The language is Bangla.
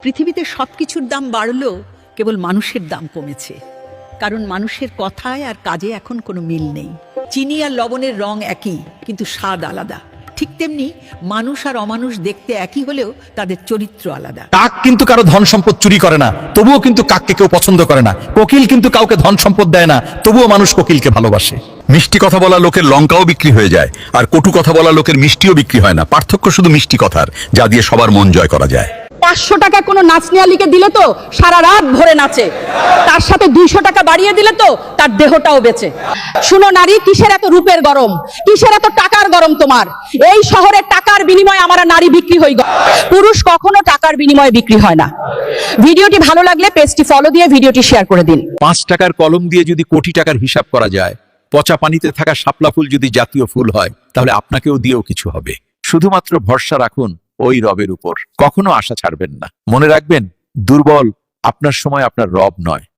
পৃথিবীতে সবকিছুর দাম বাড়লেও কেবল মানুষের দাম কমেছে, কারণ মানুষের কথায় আর কাজে এখন কোনো মিল নেই। চিনি আর লবণের রং একই, কিন্তু স্বাদ আলাদা। ঠিক তেমনি মানুষ আর অমানুষ দেখতে একই হলেও তাদের চরিত্র আলাদা। কাক কিন্তু কারো ধন সম্পদ চুরি করে না, তবুও কিন্তু কাককে কেউ পছন্দ করে না। কোকিল কিন্তু কাউকে ধন সম্পদ দেয় না, তবুও মানুষ কোকিলকে ভালোবাসে। মিষ্টি কথা বলা লোকের লঙ্কাও বিক্রি হয়ে যায়, আর কটু কথা বলা লোকের মিষ্টিও বিক্রি হয় না। পার্থক্য শুধু মিষ্টি কথার, যা দিয়ে সবার মন জয় করা যায়। 500 টাকা কোনো নাচনিয়ালিকে দিলে তো সারা রাত ভরে নাচে, তার সাথে 200 টাকা বাড়িয়ে দিলে তো তার দেহটাও বেঁচে। শুনো নারী, কিসের এত রূপের গরম, কিসের এত টাকার গরম তোমার? এই শহরে টাকার বিনিময়ে আমরা নারী বিক্রি হই। পুরুষ কখনো টাকার বিনিময়ে বিক্রি হয় না। ভিডিওটি ভালো লাগলে পেজটি ফলো দিয়ে ভিডিওটি শেয়ার করে দিন। 5 টাকার কলম দিয়ে যদি কোটি টাকার হিসাব করা যায়, পচা পানিতে থাকা শাপলা ফুল যদি জাতীয় ফুল হয়, তাহলে আপনাকেও দিয়েও কিছু হবে। শুধুমাত্র ভরসা রাখুন ওই রবের উপর, কখনো আশা ছাড়বেন না। মনে রাখবেন, দুর্বল আপনার সময় আপনার রব নয়,